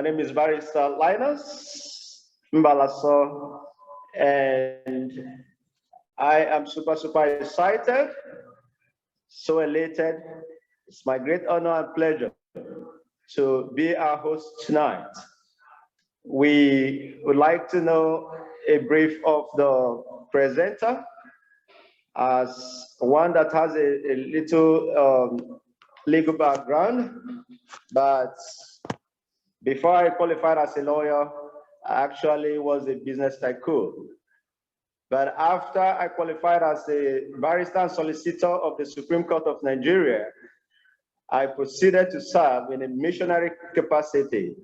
name is Barrister Linus Mbalaso, and I am super excited, so elated. It's my great honor and pleasure to be our host tonight. We would like to know a brief of the presenter as one that has a little legal background, but before I qualified as a lawyer, I actually was a business tycoon. But after I qualified as a barrister and solicitor of the Supreme Court of Nigeria, I proceeded to serve in a missionary capacity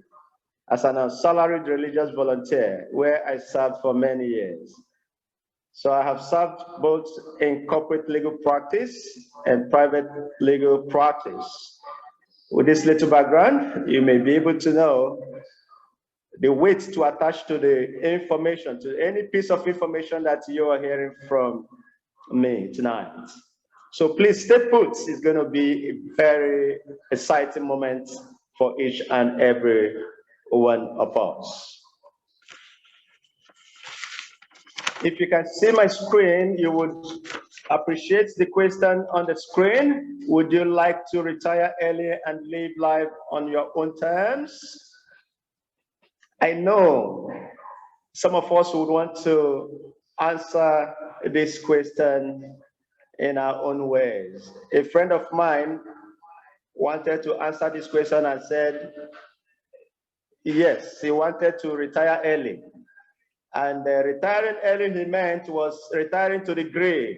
as an unsalaried religious volunteer, where I served for many years. So I have served both in corporate legal practice and private legal practice. With this little background, you may be able to know the weight to attach to the information, to any piece of information that you are hearing from me tonight. So please stay put. It's going to be a very exciting moment for each and every one of us. If you can see my screen, you would appreciate the question on the screen. Would you like to retire early and live life on your own terms? I know some of us would want to answer this question in our own ways. A friend of mine wanted to answer this question and said, yes, he wanted to retire early. And retiring early, he meant, was retiring to the grave,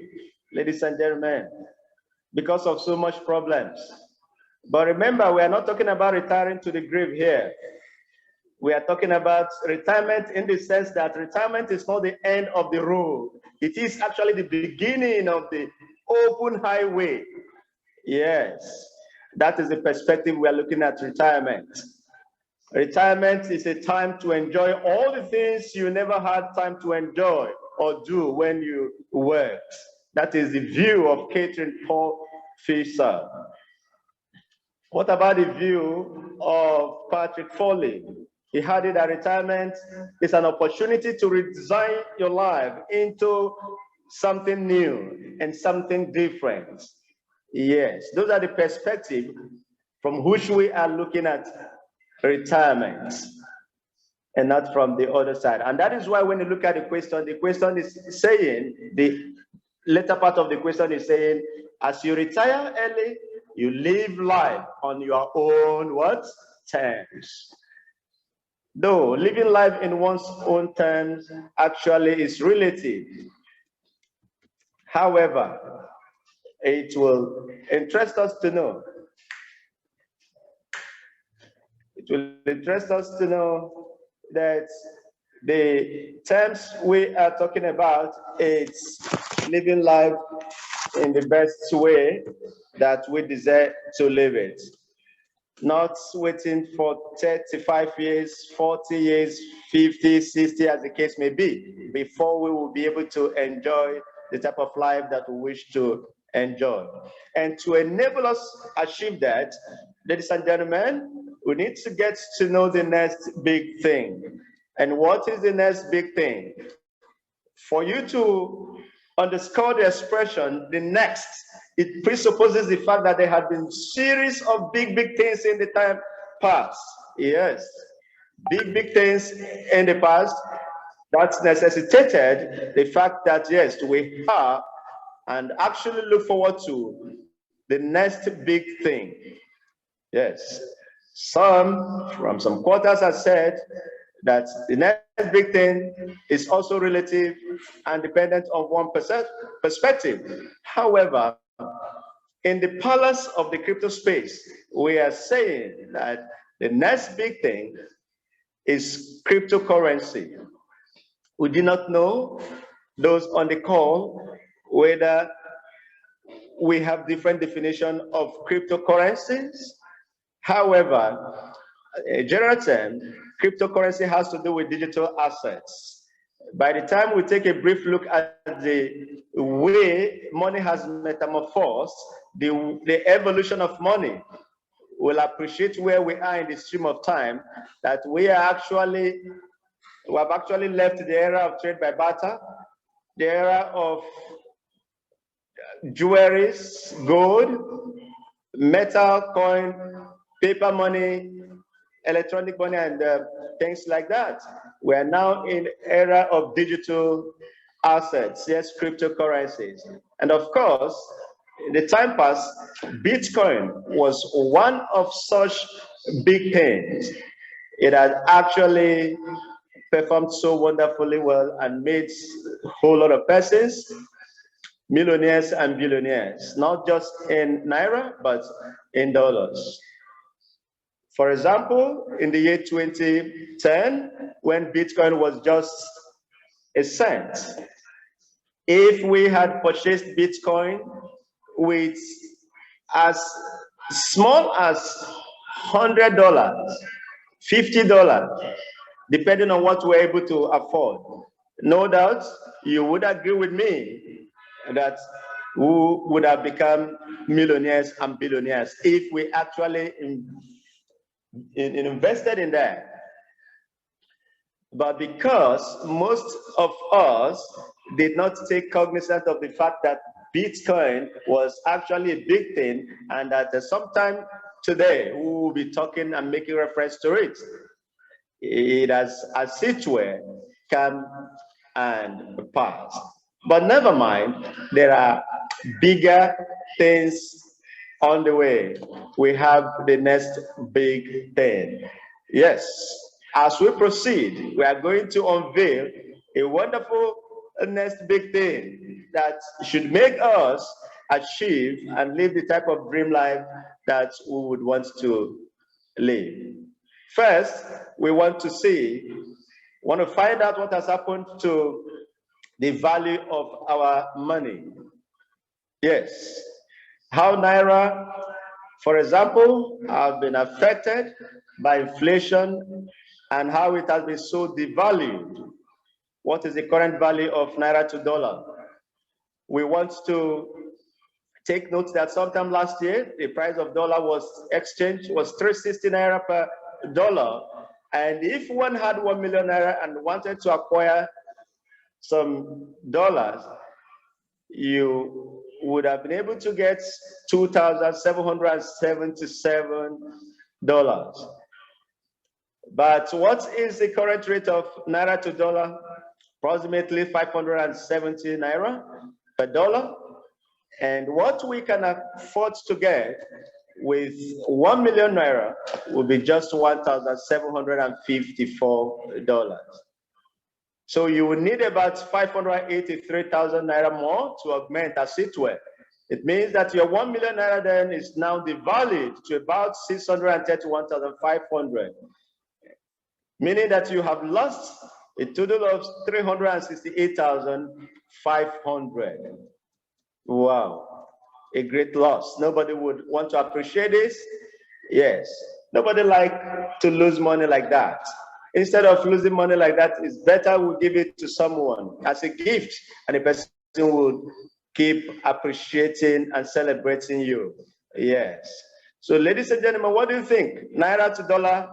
ladies and gentlemen, because of so much problems. But remember, we are not talking about retiring to the grave here. We are talking about retirement in the sense that retirement is not the end of the road. It is actually the beginning of the open highway. Yes, that is the perspective we are looking at retirement. Retirement is a time to enjoy all the things you never had time to enjoy or do when you worked. That is the view of Catherine Paul Fisher. What about the view of Patrick Foley? He had it that retirement is an opportunity to redesign your life into something new and something different. Yes, those are the perspectives from which we are looking at retirement and not from the other side. And that is why when you look at the question is saying, the later part of the question is saying, as you retire early, you live life on your own what? Terms. Though living life in one's own terms actually is relative. However, it will interest us to know. It will interest us to know that the terms we are talking about is living life in the best way that we desire to live it. Not waiting for 35 years, 40 years, 50, 60, as the case may be, before we will be able to enjoy the type of life that we wish to enjoy. And to enable us achieve that, ladies and gentlemen, we need to get to know the next big thing. And what is the next big thing? For you to underscore the expression, the next, it presupposes the fact that there had been series of big things in the time past. Yes, big things in the past that necessitated the fact that, yes, we are and actually look forward to the next big thing. Yes, from some quarters have said that the next big thing is also relative and dependent on one perspective. However, in the palace of the crypto space, we are saying that the next big thing is cryptocurrency. We do not know, those on the call, whether we have different definition of cryptocurrencies. However, a general term, cryptocurrency has to do with digital assets. By the time we take a brief look at the way money has metamorphosed, the evolution of money, will appreciate where we are in the stream of time, that we have actually left the era of trade by barter, the era of jewelries, gold, metal, coin, paper money, electronic money, and things like that. We are now in era of digital assets, yes, cryptocurrencies. And of course, in the time past, Bitcoin was one of such big things. It had actually performed so wonderfully well and made a whole lot of persons millionaires and billionaires, not just in Naira, but in dollars. For example, in the year 2010, when Bitcoin was just a cent, if we had purchased Bitcoin with as small as $100, $50, depending on what we're able to afford, no doubt you would agree with me that we would have become millionaires and billionaires if we actually invested in that. But because most of us did not take cognizance of the fact that Bitcoin was actually a big thing, and that sometime today we will be talking and making reference to it, it has, as it were, come and passed. But never mind, there are bigger things on the way. We have the next big thing. Yes, as we proceed, we are going to unveil a wonderful next big thing that should make us achieve and live the type of dream life that we would want to live. First, we want to find out what has happened to the value of our money. Yes, how Naira, for example, have been affected by inflation and how it has been so devalued. What is the current value of Naira to dollar? We want to take note that sometime last year, the price of dollar was 360 Naira per dollar. And if one had 1 million Naira and wanted to acquire some dollars, you would have been able to get $2,777. But what is the current rate of Naira to dollar? Approximately 570 Naira per dollar. And what we can afford to get with 1 million Naira will be just $1,754. So you will need about 583,000 Naira more to augment, as it were. It means that your 1 million Naira then is now devalued to about 631,500, meaning that you have lost a total of 368,500. Wow, a great loss. Nobody would want to appreciate this. Yes, nobody like to lose money like that. Instead of losing money like that, it's better we give it to someone as a gift, and the person would keep appreciating and celebrating you. Yes. So, ladies and gentlemen, what do you think Naira to dollar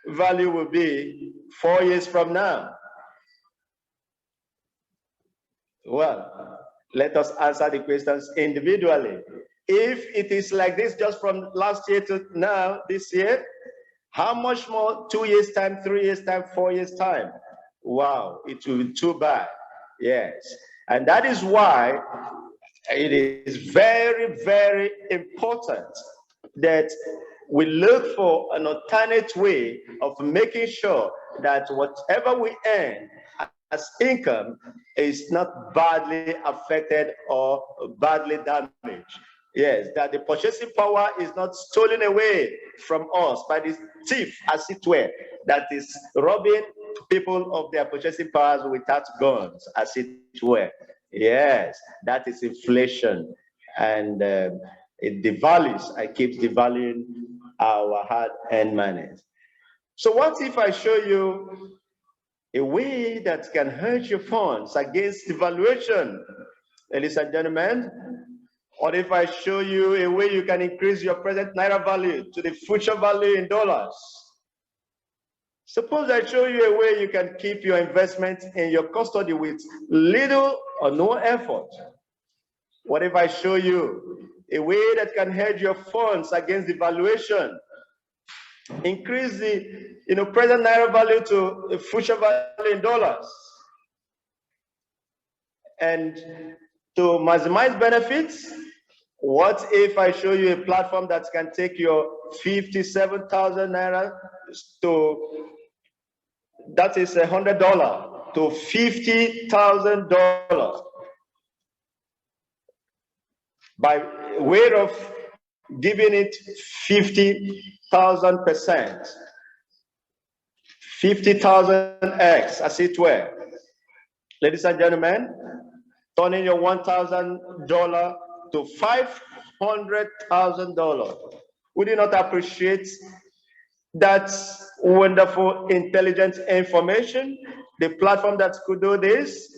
value will be 4 years from now? Well, let us answer the questions individually. If it is like this just from last year to now, this year, how much more 2 years time, 3 years time, 4 years time? Wow, it will be too bad. Yes. And that is why it is very, very important that we look for an alternate way of making sure that whatever we earn as income is not badly affected or badly damaged. Yes, that the purchasing power is not stolen away from us by the thief, as it were, that is robbing people of their purchasing powers without guns, as it were. Yes, that is inflation, and it devalues and keeps devaluing our hard-earned money. So what if I show you a way that can hedge your funds against devaluation? Ladies and gentlemen, What if I show you a way you can increase your present Naira value to the future value in dollars? Suppose I show you a way you can keep your investment in your custody with little or no effort. What if I show you a way that can hedge your funds against devaluation, increase the present Naira value to the future value in dollars, and to maximize benefits? What if I show you a platform that can take your 57,000 Naira to, that is $100, to $50,000 by way of giving it 50,000%, 50,000x, as it were. Ladies and gentlemen, turning your $1,000 to $500,000. Would you not appreciate that wonderful, intelligent information? The platform that could do this?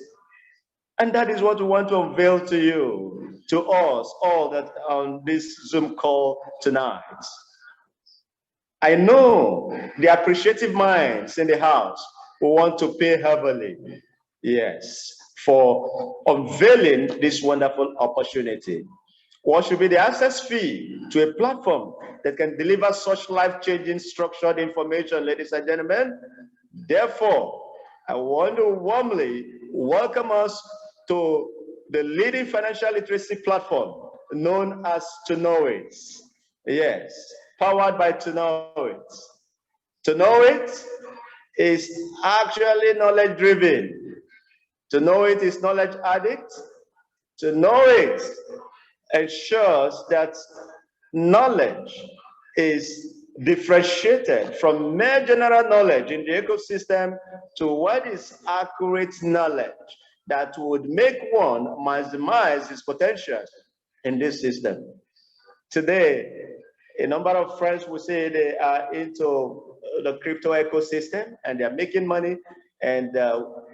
And that is what we want to unveil to you, to us, all that on this Zoom call tonight. I know the appreciative minds in the house who want to pay heavily, yes, for unveiling this wonderful opportunity. What should be the access fee to a platform that can deliver such life-changing structured information, ladies and gentlemen? Therefore, I want to warmly welcome us to the leading financial literacy platform known as Tonoit. Yes, powered by Tonoit. Tonoit is actually knowledge-driven. Tonoit is knowledge addict. Tonoit ensures that knowledge is differentiated from mere general knowledge in the ecosystem to what is accurate knowledge that would make one maximize his potential in this system. Today, a number of friends will say they are into the crypto ecosystem and they're making money. And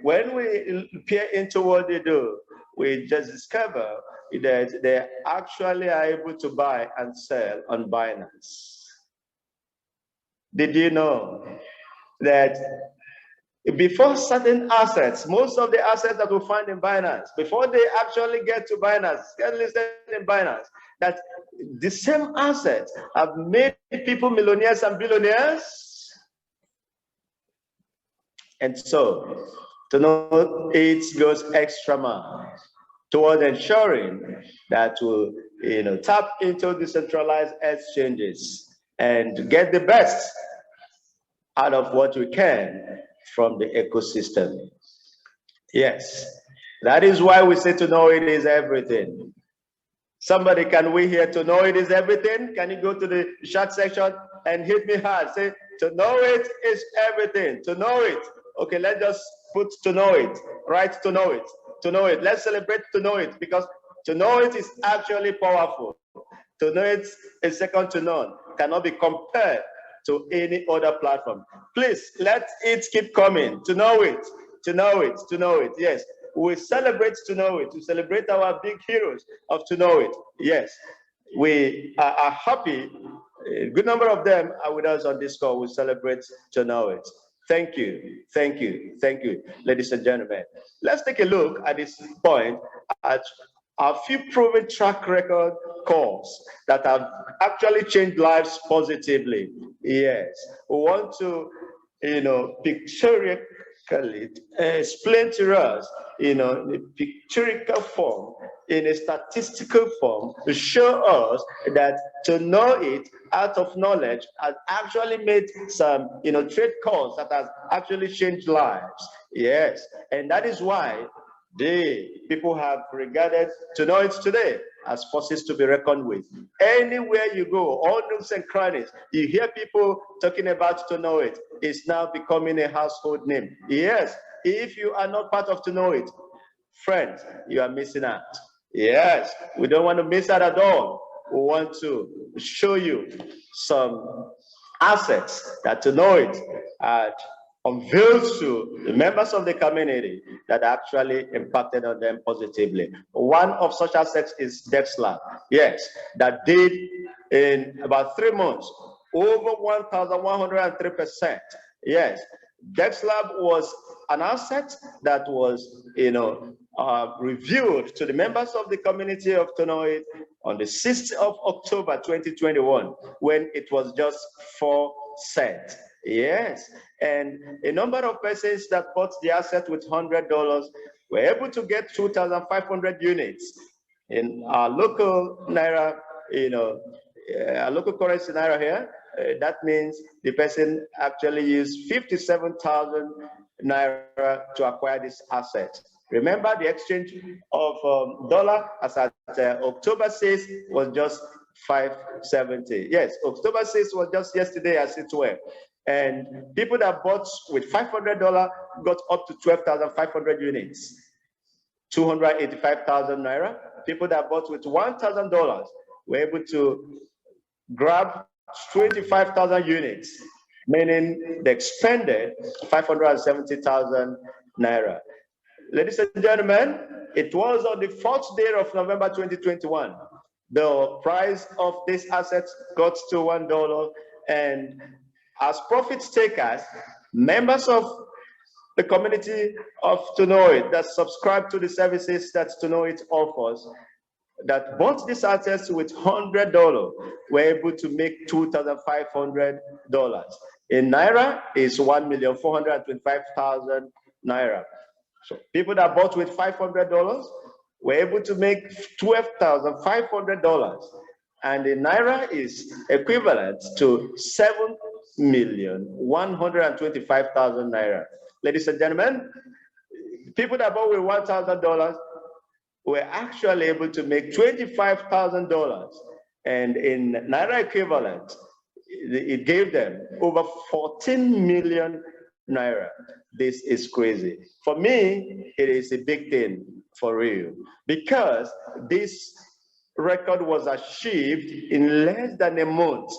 when we peer into what they do, we just discover that they actually are able to buy and sell on Binance. Did you know that before certain assets, most of the assets that we find in Binance, before they actually get to Binance, get listed in Binance, that the same assets have made people millionaires and billionaires? And so, to know it goes extra mile toward ensuring that we'll tap into decentralized exchanges and get the best out of what we can from the ecosystem. Yes, that is why we say to know it is everything. Somebody, can we hear to know it is everything? Can you go to the chat section and hit me hard? Say, to know it is everything. To know it. Okay, let's just put to know it. Right, to know it. To know it. Let's celebrate to know it, because to know it is actually powerful. To know it is second to none. Cannot be compared to any other platform. Please, let it keep coming. To know it. To know it. To know it. Yes. We celebrate to know it. We celebrate our big heroes of to know it. Yes. We are happy. A good number of them are with us on this call. We celebrate to know it. Thank you. Thank you. Thank you, ladies and gentlemen. Let's take a look at this point at a few proven track record calls that have actually changed lives positively. Yes. We want to, pictorially explain to us, in a pictorial form, in a statistical form, to show us that to know it out of knowledge has actually made some, trade calls that has actually changed lives. Yes, and that is why the people have regarded to know it today as forces to be reckoned with. Anywhere you go, all nooks and crannies, you hear people talking about to know it. It's now becoming a household name. Yes, if you are not part of to know it, friends, you are missing out. Yes, we don't want to miss out at all. We want to show you some assets that to know it had unveiled to the members of the community that actually impacted on them positively. One of such assets is DexLab. Yes, that did in about 3 months over 1,103%. Yes, DexLab was an asset that was, reviewed to the members of the community of Tonoit on the 6th of October 2021, when it was just 4 cents. Yes, and a number of persons that bought the asset with $100 were able to get 2,500 units in our local naira, our local currency naira here. That means the person actually used 57,000 naira to acquire this asset. Remember, the exchange of dollar as at October 6th was just 570. Yes, October 6th was just yesterday as it were. And people that bought with $500 got up to 12,500 units, 285,000 naira. People that bought with $1,000 were able to grab 25,000 units, meaning they expended 570,000 naira. Ladies and gentlemen, it was on the 4th day of November 2021. The price of this asset got to $1, and as profit takers, members of the community of Tonoit that subscribe to the services that Tonoit offers, that bought these assets with $100 were able to make $2,500. In naira is 1,425,000 naira. So people that bought with $500 were able to make $12,500, and in naira is equivalent to 7,125,000 naira. Ladies and gentlemen, people that bought with $1,000 were actually able to make $25,000, and in naira equivalent, it gave them over 14 million naira. This is crazy. For me, it is a big thing for real, because this record was achieved in less than a month.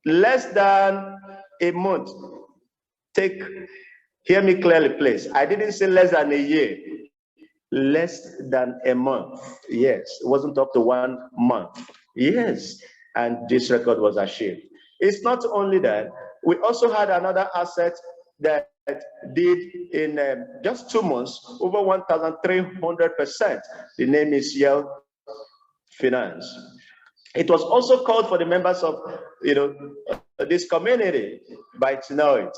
Less than a month. Hear me clearly, please. I didn't say less than a year. Less than a month. Yes, it wasn't up to 1 month. Yes, and this record was achieved. It's not only that, we also had another asset that did in just 2 months over 1,300%. The name is Yale Finance. It was also called for the members of this community by Tonoit,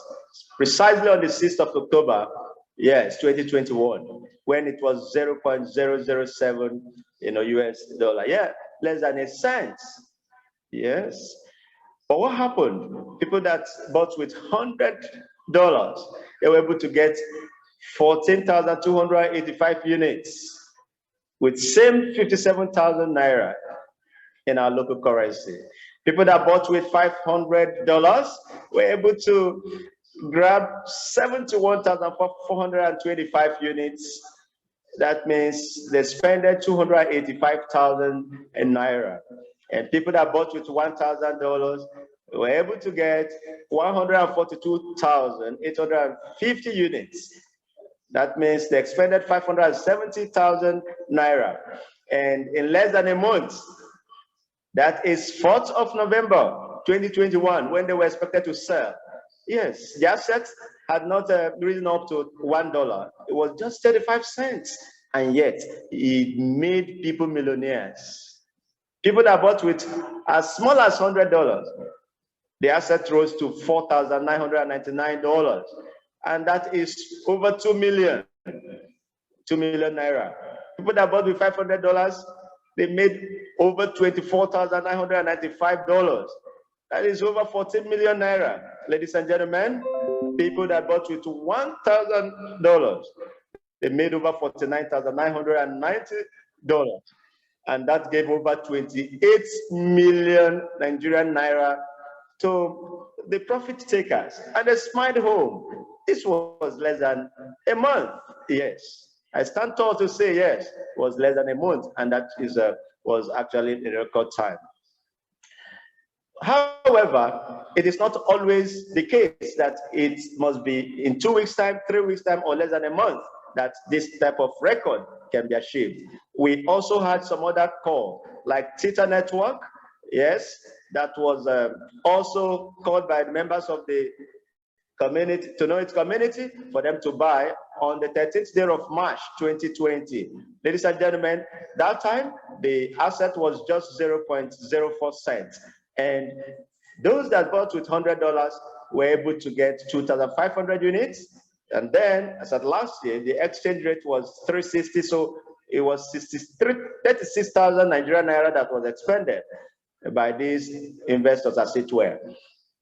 precisely on the 6th of October, yes, 2021, when it was 0.007 US dollar. Yeah, less than a cent. Yes. But what happened? People that bought with $100, they were able to get 14,285 units with same 57,000 naira in our local currency. People that bought with $500 were able to grab 71,425 units. That means they spent 285,000 in naira. And people that bought with $1,000 were able to get 142,850 units. That means they expended 570,000 naira. And in less than a month, that is 4th of November 2021, when they were expected to sell. Yes, the assets had not risen up to $1. It was just 35 cents. And yet, it made people millionaires. People that bought with as small as $100, the asset rose to $4,999. And that is over 2 million naira. People that bought with $500, they made over $24,995. That is over 14 million naira. Ladies and gentlemen, people that bought with $1,000, they made over $49,990. And that gave over 28 million Nigerian naira to the profit takers. And they smiled home. This was less than a month. Yes. I stand tall to say yes, it was less than a month, and that was actually a record time. However, it is not always the case that it must be in 2 weeks' time, 3 weeks' time, or less than a month that this type of record can be achieved. We also had some other call, like Twitter Network, yes, that was also called by the members of the community, tonoit community, for them to buy on the 13th day of March 2020. Ladies and gentlemen, that time the asset was just 0.04 cents. And those that bought with $100 were able to get 2,500 units. And then, as at last year, the exchange rate was 360, so it was 36,000 Nigerian naira that was expended by these investors, as it were.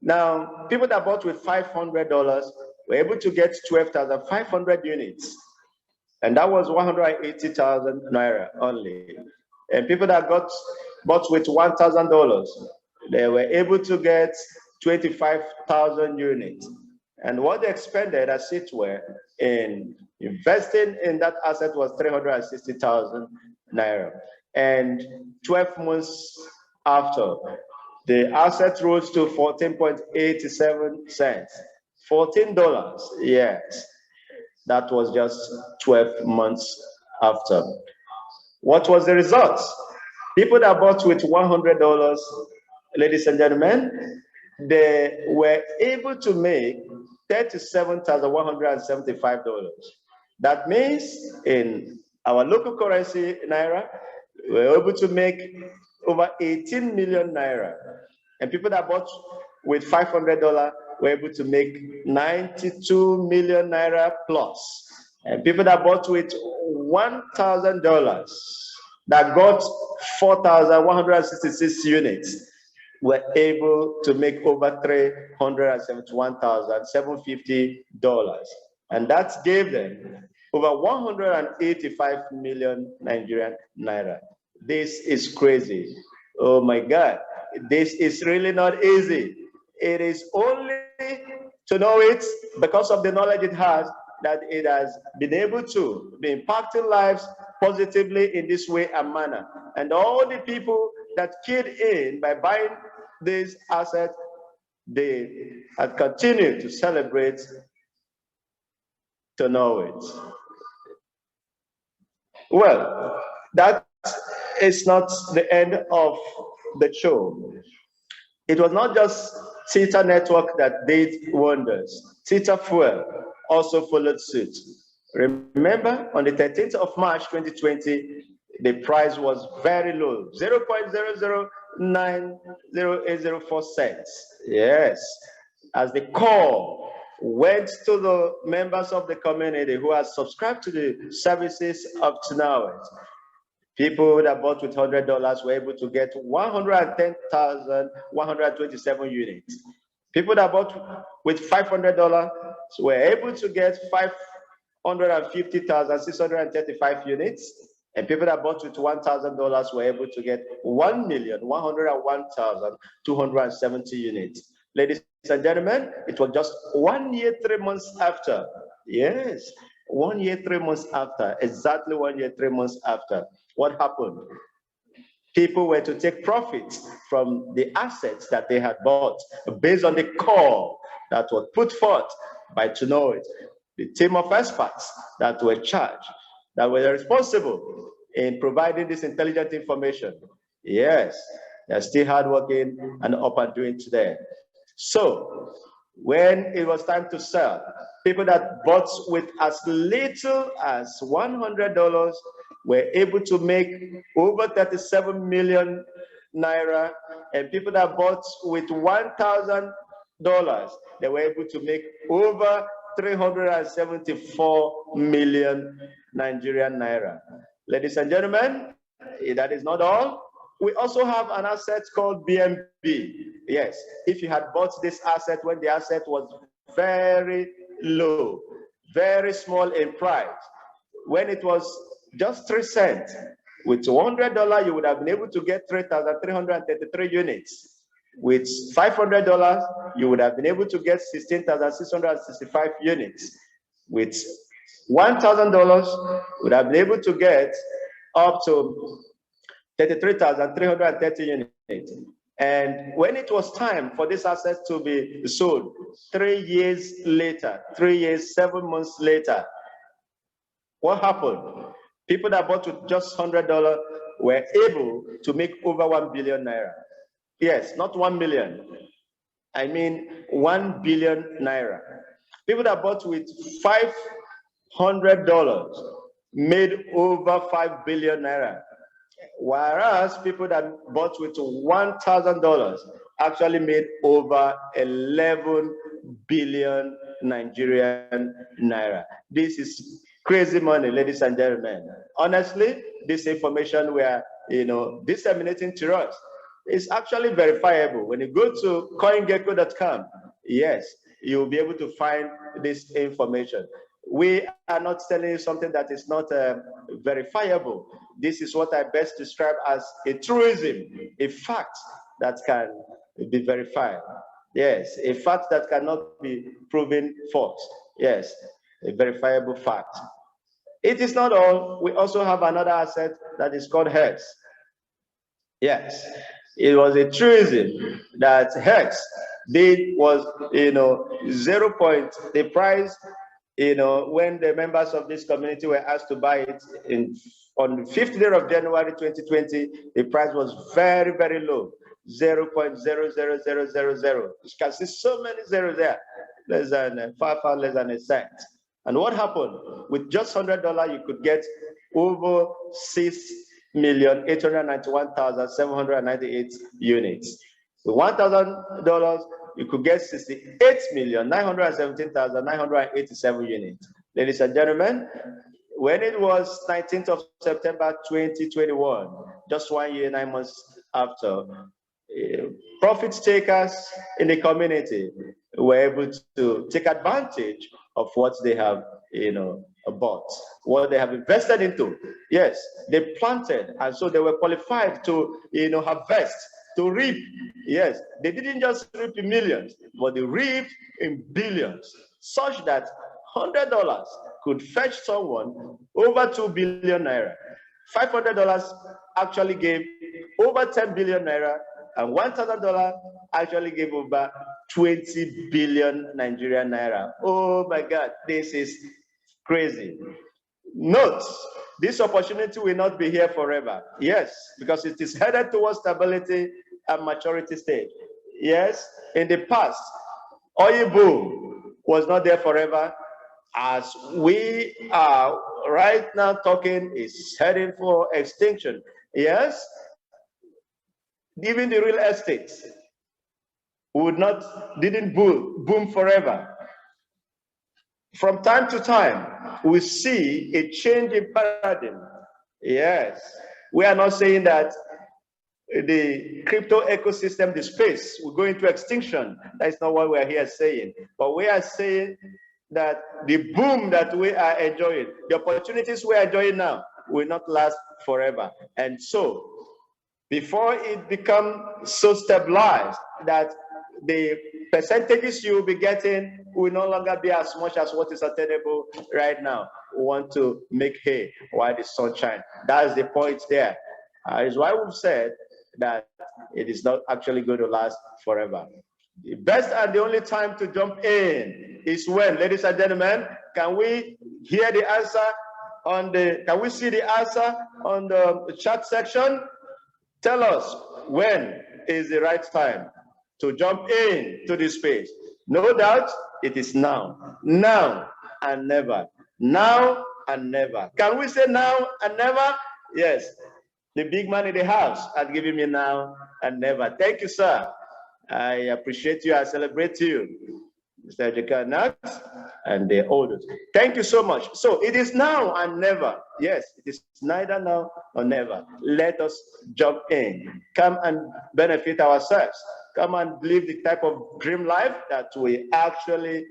Now, people that bought with $500 were able to get 12,500 units, and that was 180,000 naira only. And people that bought with $1,000, they were able to get 25,000 units. And what they expended, as it were, in investing in that asset was 360,000 naira. And 12 months after, the asset rose to 14.87 cents. $14, yes. That was just 12 months after. What was the result? People that bought with $100, ladies and gentlemen, they were able to make $37,175. That means in our local currency, Naira, we were able to make over 18 million Naira. And people that bought with $500 were able to make 92 million Naira plus. And people that bought with $1,000 that got 4,166 units were able to make over $371,750. And that gave them over 185 million Nigerian naira. This is crazy. Oh my God. This is really not easy. It is only to know it because of the knowledge it has that it has been able to be impacting lives positively in this way and manner. And all the people that keyed in by buying this asset, they have continued to celebrate to know it. Well, that is not the end of the show. It was not just Twitter Network that did wonders. Twitter Fuel also followed suit. Remember, on the 13th of March 2020, the price was very low, 0.0090804 cents. Yes, as the call went to the members of the community who had subscribed to the services up to now. People that bought with $100 were able to get 110,127 units. People that bought with $500 were able to get 550,635 units. And people that bought with $1,000 were able to get 1,101,270 units. Ladies and gentlemen, it was just 1 year, 3 months after. Yes, 1 year, 3 months after, exactly 1 year, 3 months after. What happened? People were to take profits from the assets that they had bought based on the call that was put forth by tonoit, the team of experts that were charged, that were responsible in providing this intelligent information. Yes, they're still hardworking and up and doing today. So when it was time to sell, people that bought with as little as $100 were able to make over 37 million naira, and people that bought with $1,000, they were able to make over 374 million Nigerian naira. Ladies and gentlemen, that is not all. We also have an asset called BNB. Yes, if you had bought this asset when the asset was very low, very small in price, when it was just 3 cents, with $100, you would have been able to get 3,333 units. With $500, you would have been able to get 16,665 units. With $1,000, you would have been able to get up to 33,330 units. And when it was time for this asset to be sold, 3 years later, 3 years, 7 months later, what happened? People that bought with just $100 were able to make over 1 billion naira. Yes, not 1 million. I mean 1 billion naira. People that bought with $500 made over 5 billion naira. Whereas people that bought with $1,000 actually made over 11 billion Nigerian naira. This is crazy money, ladies and gentlemen. Honestly, this information we are disseminating to us is actually verifiable. When you go to coingecko.com, yes, you'll be able to find this information. We are not telling you something that is not verifiable. This is what I best describe as a truism, a fact that can be verified. Yes, a fact that cannot be proven false. Yes, a verifiable fact. It is not all. We also have another asset that is called hertz. Yes, it was a truism that hertz was 0 point. The price, when the members of this community were asked to buy it on the 5th day of January 2020, the price was very, very low, 0.00000. You can see so many zeros there, less than far less than a cent. And what happened? With just $100, you could get over 6,891,798 units. With $1,000, you could get 68,917,987 units. Ladies and gentlemen, when it was 19th of September 2021, just 1 year, 9 months after, profit takers in the community were able to take advantage of what they have, bought, what they have invested into. Yes, they planted, and so they were qualified to, harvest, to reap. Yes, they didn't just reap in millions, but they reaped in billions, such that $100 could fetch someone over 2 billion naira. $500 actually gave over 10 billion naira, and $1,000 actually gave over 20 billion Nigerian naira. Oh my God, this is crazy. Note, this opportunity will not be here forever. Yes, because it is headed towards stability and maturity stage. Yes, in the past, oil boom was not there forever. As we are right now talking, is heading for extinction. Yes, even the real estate didn't boom forever. From time to time, we see a change in paradigm. Yes, we are not saying that the crypto ecosystem, the space, will go into extinction. That's not what we're here saying. But we are saying that the boom that we are enjoying, the opportunities we are enjoying now, will not last forever. And so, before it becomes so stabilized that the percentages you will be getting will no longer be as much as what is attainable right now. We want to make hay while the sun shines. That's the point there. Is why we've said that it is not actually going to last forever. The best and the only time to jump in is when, ladies and gentlemen, can we hear the answer can we see the answer on the chat section? Tell us when is the right time to jump in to this space. No doubt it is now. Now and never. Now and never. Can we say now and never? Yes. The big man in the house has given me now and never. Thank you, sir. I appreciate you. I celebrate you, Mr. Jakanat and the oldest. Thank you so much. So it is now and never. Yes, it is neither now or never. Let us jump in. Come and benefit ourselves. Come and live the type of dream life that we actually,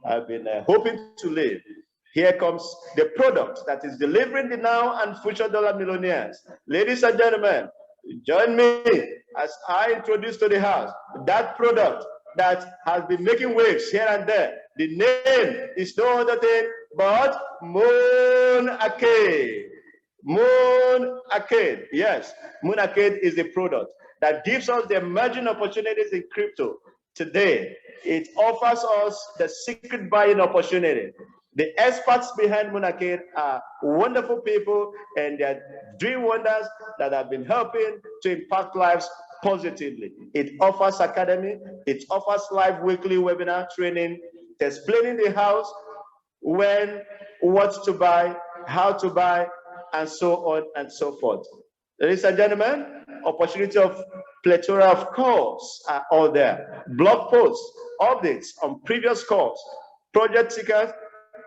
have been hoping to live. Here comes the product that is delivering the now and future dollar millionaires. Ladies and gentlemen, join me as I introduce to the house that product that has been making waves here and there. The name is no other thing but Moon Arcade. Moon Arcade, yes, Moon Arcade is the product. that gives us the emerging opportunities in crypto today. It offers us the secret buying opportunity. The experts behind Moonarcade are wonderful people, and they're doing wonders that have been helping to impact lives positively. It offers academy, it offers live weekly webinar training, explaining the house, when, what to buy, how to buy, and so on and so forth. Ladies and gentlemen, opportunity of plethora of calls are all there. Blog posts, updates on previous calls, project tickers,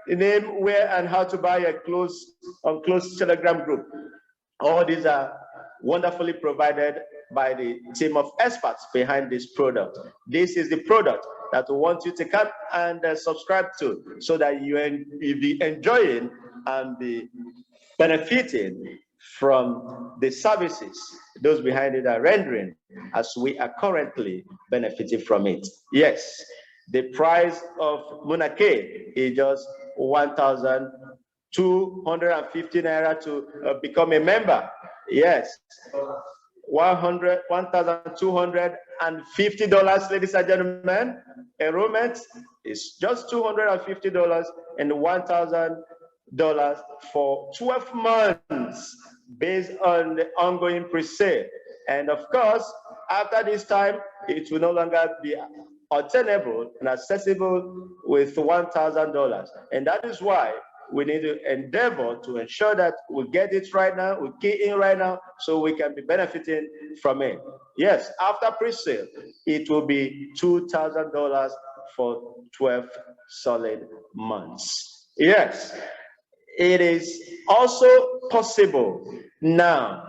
the name, where, and how to buy a closed Telegram group. All these are wonderfully provided by the team of experts behind this product. This is the product that we want you to come and subscribe to, so that you'll be enjoying and be benefiting from the services those behind it are rendering, as we are currently benefiting from it. Yes, the price of Moonarcade is just 1,250 naira to become a member. Yes, $1,250, ladies and gentlemen. Enrollment is just $250 and $1,000 for 12 months based on the ongoing pre-sale. And of course, after this time, it will no longer be obtainable and accessible with $1,000. And that is why we need to endeavor to ensure that we get it right now, we key in right now, so we can be benefiting from it. Yes, after pre-sale, it will be $2,000 for 12 solid months. Yes, it is also possible now.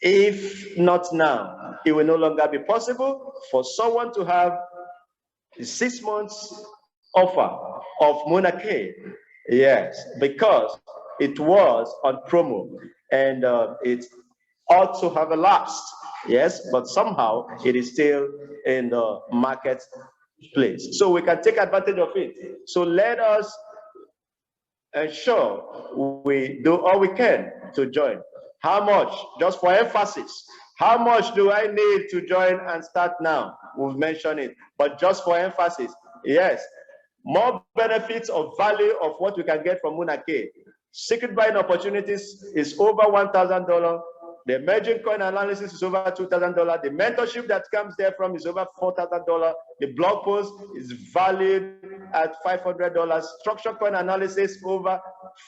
If not now, it will no longer be possible for someone to have a 6 months offer of Moonarcade. Yes, because it was on promo, and it ought to have elapsed. Yes, but somehow it is still in the marketplace, so we can take advantage of it. So let us ensure we do all we can to join. How much? Just for emphasis, how much do I need to join and start now? We've mentioned it, but just for emphasis, yes, more benefits of value of what we can get from Moonarcade. Secret buying opportunities is over $1,000. The emerging coin analysis is over $2,000. The mentorship that comes there from is over $4,000. The blog post is valued at $500. Structured coin analysis over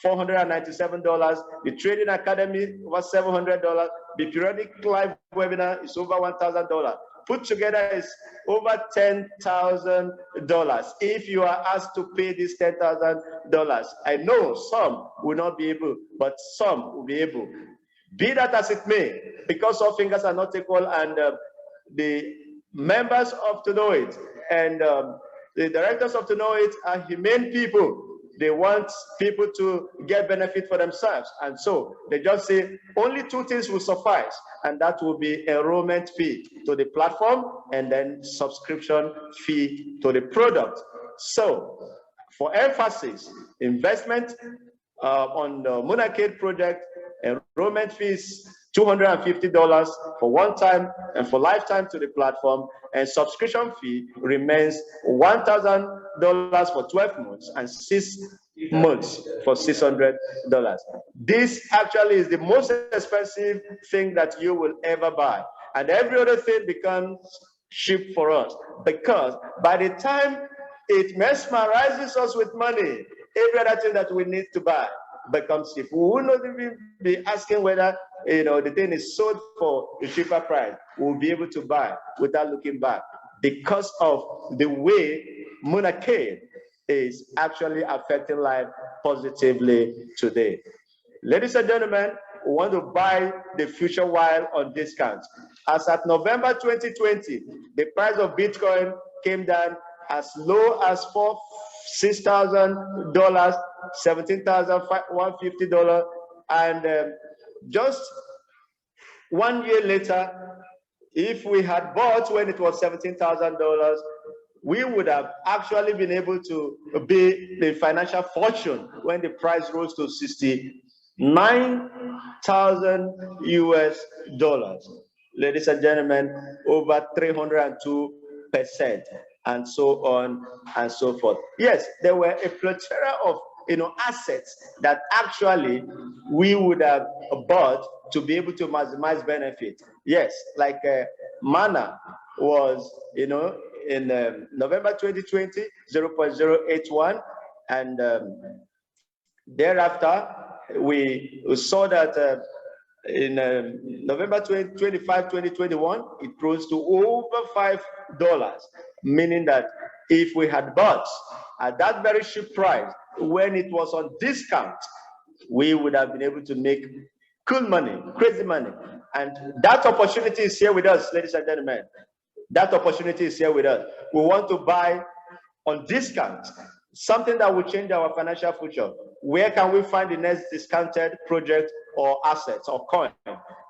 $497. The trading academy over $700. The periodic live webinar is over $1,000. Put together is over $10,000 if you are asked to pay this $10,000. I know some will not be able, but some will be able. Be that as it may, because all fingers are not equal, and the members of Tonoit and the directors of Tonoit are humane people. They want people to get benefit for themselves, and so they just say only two things will suffice, and that will be enrollment fee to the platform and then subscription fee to the product. So for emphasis, investment on the Moonarcade project, enrollment fees $250 for one time and for lifetime to the platform, and subscription fee remains $1,000 for 12 months and 6 months for $600. This actually is the most expensive thing that you will ever buy, and every other thing becomes cheap for us, because by the time it mesmerizes us with money, every other thing that we need to buy becomes cheap. We will not even be asking whether the thing is sold for a cheaper price. We'll be able to buy without looking back, because of the way Moonarcade is actually affecting life positively today. Ladies and gentlemen, we want to buy the future while on discount. As at November 2020, the price of Bitcoin came down as low as $6,000, $17,150, and just 1 year later, if we had bought when it was $17,000, we would have actually been able to be the financial fortune when the price rose to $69,000 US. ladies and gentlemen, over 302%, and so on and so forth. Yes, there were a plethora of assets that actually we would have bought to be able to maximize benefit. Yes, like Mana was, in November 2020, 0.081, and thereafter we saw that in November 25, 2021, it rose to over $5, meaning that if we had bought at that very cheap price when it was on discount, we would have been able to make cool money, crazy money. And that opportunity is here with us, ladies and gentlemen. That opportunity is here with us. We want to buy on discount, something that will change our financial future. Where can we find the next discounted project or assets or coin?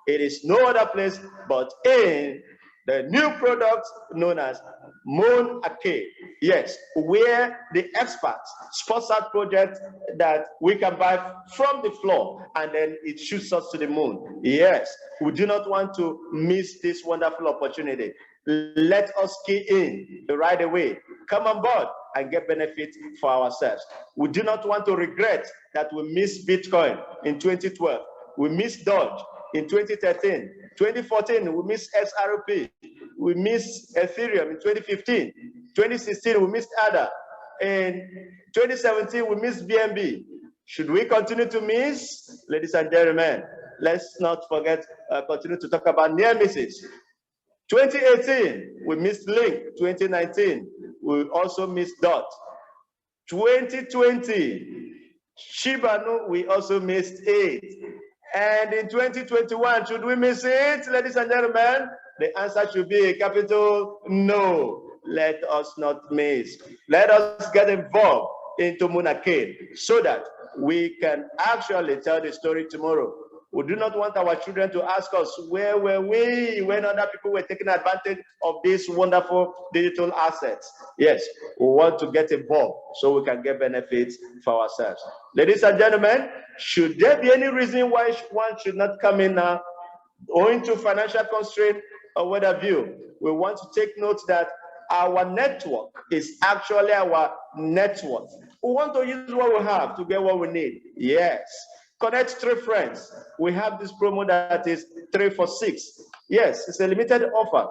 It is no other place but in the new product known as Moon Arcade. Yes, where the experts sponsor projects that we can buy from the floor and then it shoots us to the moon. Yes, we do not want to miss this wonderful opportunity. Let us key in right away. Come on board and get benefit for ourselves. We do not want to regret that we missed Bitcoin in 2012. We missed Doge in 2013. 2014, we missed XRP. We missed Ethereum in 2015. 2016, we missed ADA. In 2017, we missed BNB. Should we continue to miss? Ladies and gentlemen, let's not forget, continue to talk about near misses. 2018, we missed Link. 2019, we also missed DOT. 2020, Shiba Inu, we also missed it. And in 2021, should we miss it, ladies and gentlemen? The answer should be a capital no. Let us not miss. Let us get involved into Moon Arcade so that we can actually tell the story tomorrow. We do not want our children to ask us, where were we when other people were taking advantage of these wonderful digital assets? Yes, we want to get involved so we can get benefits for ourselves. Ladies and gentlemen, should there be any reason why one should not come in now, owing to financial constraint or what have you? We want to take note that our network is actually our net worth. We want to use what we have to get what we need. Yes. Connect 3 friends. We have this promo that is 3 for 6. Yes, it's a limited offer.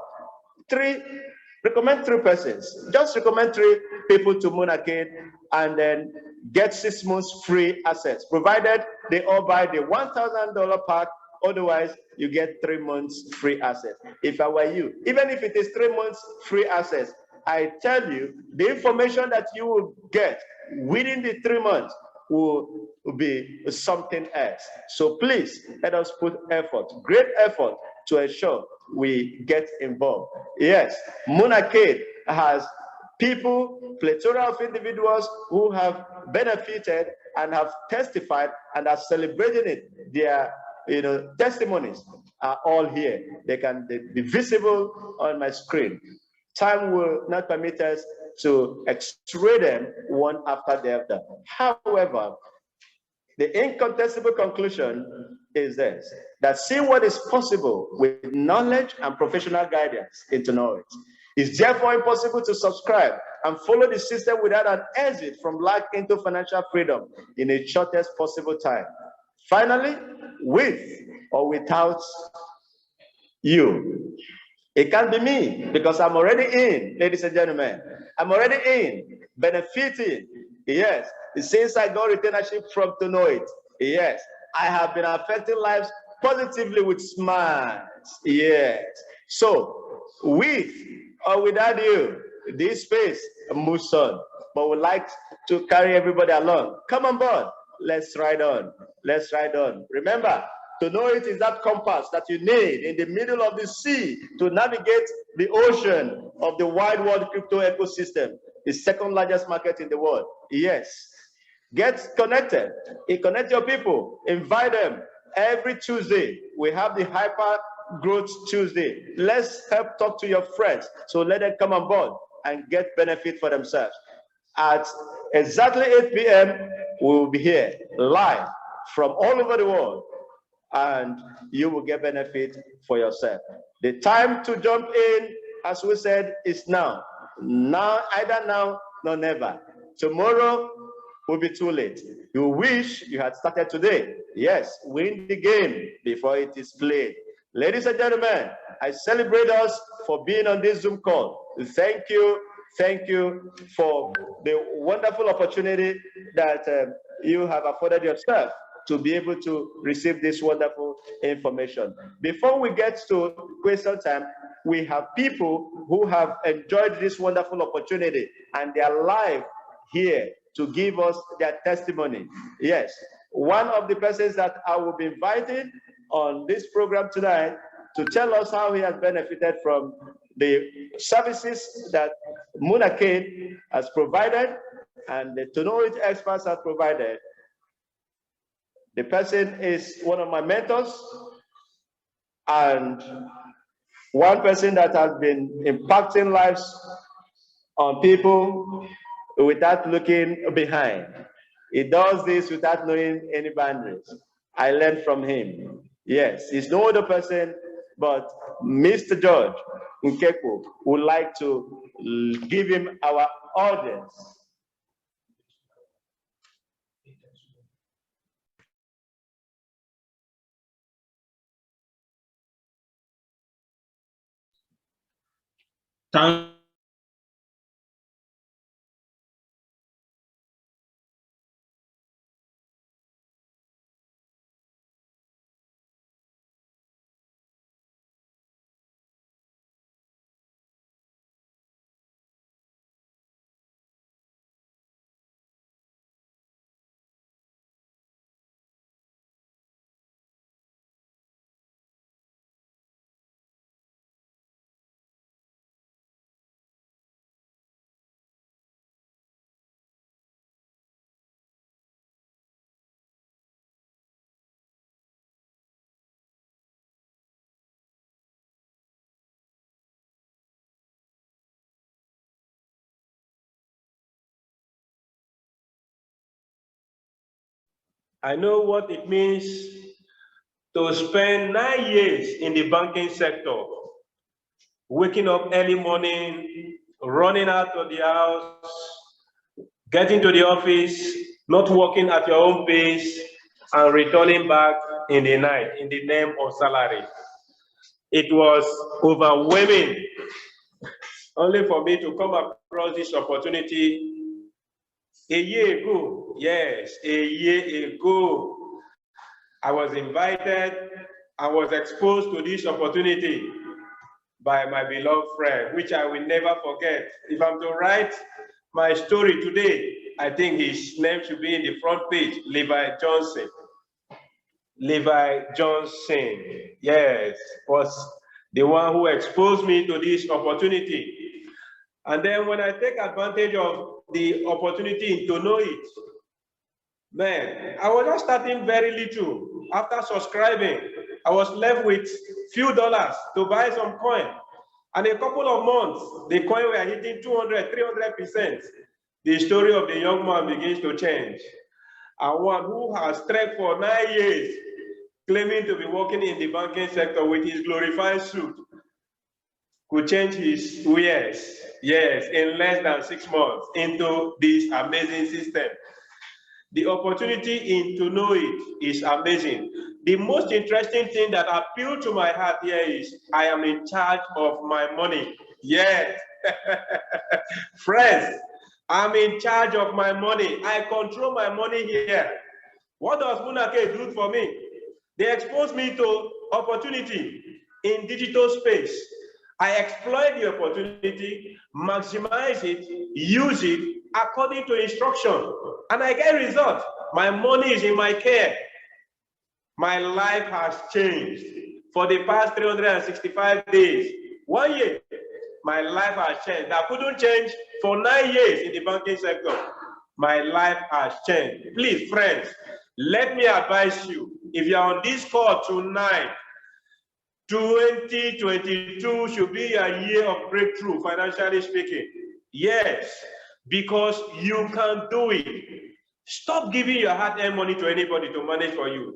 Recommend 3 persons. Just recommend 3 people to Moon Arcade and then get 6 months free access, provided they all buy the $1,000 pack. Otherwise, you get 3 months free access. If I were you, even if it is 3 months free access, I tell you, the information that you will get within the 3 months will be something else. So please let us put effort, great effort, to ensure we get involved. Yes, Moon Arcade has people, plethora of individuals who have benefited and have testified and are celebrating it. Their testimonies are all here. They can be visible on my screen. Time will not permit us to x-ray them one after the other. However, the incontestable conclusion is this, that seeing what is possible with knowledge and professional guidance into knowledge is therefore impossible to subscribe and follow the system without an exit from lack into financial freedom in the shortest possible time. Finally, with or without you. It can't be me because I'm already in, ladies and gentlemen. I'm already in, benefiting. Yes, since I got retainership from Tonoit. Yes, I have been affecting lives positively with smiles. Yes. So, with or without you, this space moves on. But we'd like to carry everybody along. Come on board. Let's ride on. Let's ride on. Remember, Tonoit is that compass that you need in the middle of the sea to navigate the ocean of the wide world crypto ecosystem, the 2nd largest market in the world. Yes. Get connected. Connect your people. Invite them. Every Tuesday, we have the Hyper Growth Tuesday. Let's help talk to your friends. So let them come on board and get benefit for themselves. At exactly 8 p.m., we will be here live from all over the world, and you will get benefit for yourself. The time to jump in, as we said, is now. Now, either now nor never. Tomorrow will be too late. You wish you had started today. Yes, win the game before it is played. Ladies and gentlemen, I celebrate us for being on this Zoom call. Thank you for the wonderful opportunity that you have afforded yourself to be able to receive this wonderful information. Before we get to question time, we have people who have enjoyed this wonderful opportunity and they are live here to give us their testimony. Yes, one of the persons that I will be inviting on this program tonight to tell us how he has benefited from the services that Munakane has provided and the tonoit experts have provided. The person is one of my mentors and one person that has been impacting lives on people without looking behind. He does this without knowing any boundaries. I learned from him. Yes, he's no other person but Mr. George Nkeko would like to give him our audience. Thank I know what it means to spend 9 years in the banking sector, waking up early morning, running out of the house, getting to the office, not working at your own pace, and returning back in the night in the name of salary. It was overwhelming only for me to come across this opportunity a year ago. Yes, a year ago, I was invited, I was exposed to this opportunity by my beloved friend, which I will never forget. If I'm to write my story today, I think his name should be in the front page, Levi Johnson. Levi Johnson, yes, was the one who exposed me to this opportunity. And then when I take advantage of the opportunity to know it, man, I was just starting very little. After subscribing, I was left with few dollars to buy some coin. And a couple of months, the coin were hitting 200, 300%. The story of the young man begins to change. And one who has trekked for 9 years, claiming to be working in the banking sector with his glorified suit, could change his ways, yes, in less than 6 months into this amazing system. The opportunity in to know it is amazing. The most interesting thing that appealed to my heart here is I am in charge of my money. Yes. Friends, I'm in charge of my money. I control my money here. What does Munake do for me? They expose me to opportunity in digital space. I exploit the opportunity, maximize it, use it according to instruction, and I get results. My money is in my care. My life has changed. For the past 365 days, 1 year, my life has changed. I couldn't change for 9 years in the banking sector. My life has changed. Please, friends, let me advise you, if you're on this call tonight, 2022 should be a year of breakthrough, financially speaking. Yes, because you can do it. Stop giving your hard-earned money to anybody to manage for you.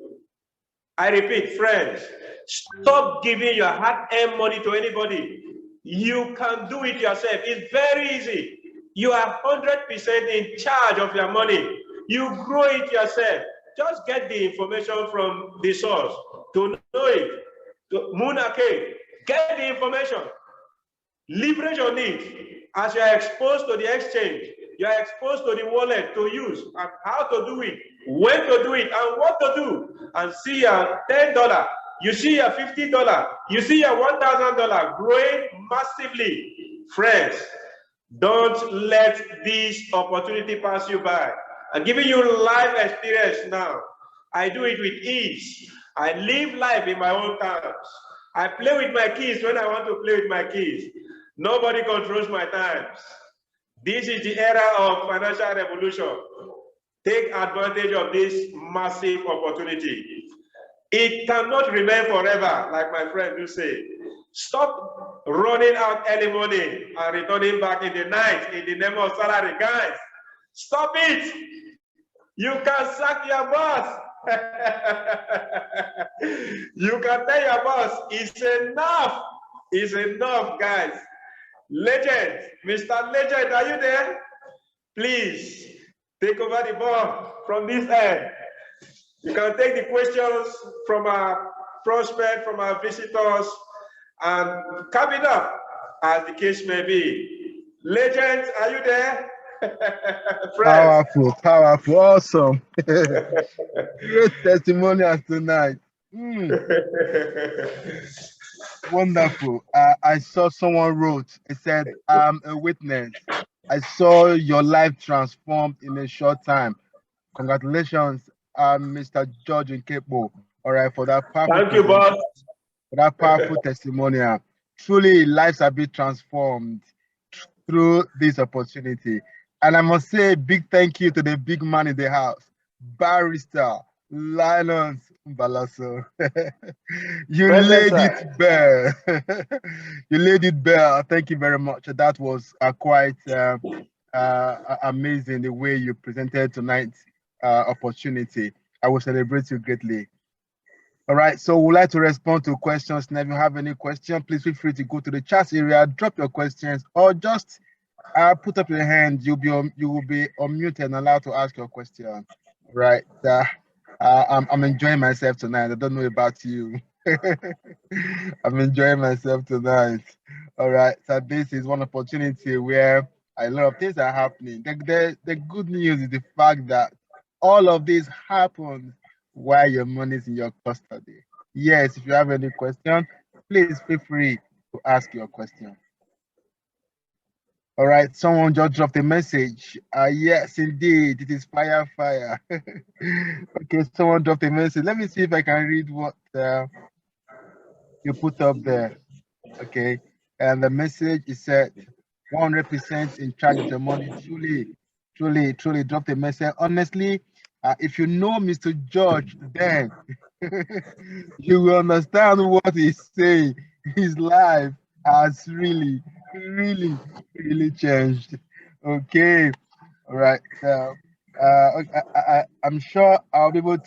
I repeat, friends, stop giving your hard-earned money to anybody. You can do it yourself. It's very easy. You are 100% in charge of your money. You grow it yourself. Just get the information from the source. To know it, to Moonake, get the information. Leverage on it. As you are exposed to the exchange, you are exposed to the wallet to use and how to do it, when to do it, and what to do. And see your $10, you see your $50, you see your $1,000 growing massively. Friends, don't let this opportunity pass you by. I'm giving you life experience now. I do it with ease. I live life in my own terms. I play with my kids when I want to play with my kids. Nobody controls my times. This is the era of financial revolution. Take advantage of this massive opportunity. It cannot remain forever, like my friend do say. Stop running out early morning and returning back in the night in the name of salary. Guys, stop it. You can sack your boss. You can tell your boss, it's enough. It's enough, guys. Legend, Mr. Legend, are you there? Please take over the ball from this end. You can take the questions from our prospect, from our visitors, and cap it up as the case may be. Legend, are you there? Powerful, powerful, awesome. Great testimonials tonight. Wonderful. I saw someone wrote, it said, I'm a witness. I saw your life transformed in a short time. Congratulations, Mr. George Nkepo. All right, for that powerful Thank you, boss. for that powerful testimonial. Truly, lives have been transformed through this opportunity. And I must say a big thank you to the big man in the house, Barrister Linus Balaso. You Present, laid sir. it bare. You laid it bare. Thank you very much. That was quite amazing the way you presented tonight's opportunity. I will celebrate you greatly. All right, so we'd like to respond to questions. Now, if you have any question, please feel free to go to the chat area, drop your questions, or just put up your hand. You will be unmuted and allowed to ask your question. Right. I'm enjoying myself tonight. I don't know about you. I'm enjoying myself tonight. All right. So this is one opportunity where a lot of things are happening. The good news is the fact that all of this happens while your money is in your custody. Yes, if you have any question, please feel free to ask your question. All right, someone just dropped a message. Yes, indeed, it is fire. Okay, someone dropped a message. Let me see if I can read what you put up there. Okay, and the message is said 100% in charge of your money. Truly dropped a message. Honestly, if you know Mr. George, then you will understand what he's saying. His life has really changed. Okay, all right. So I'm sure I'll be able to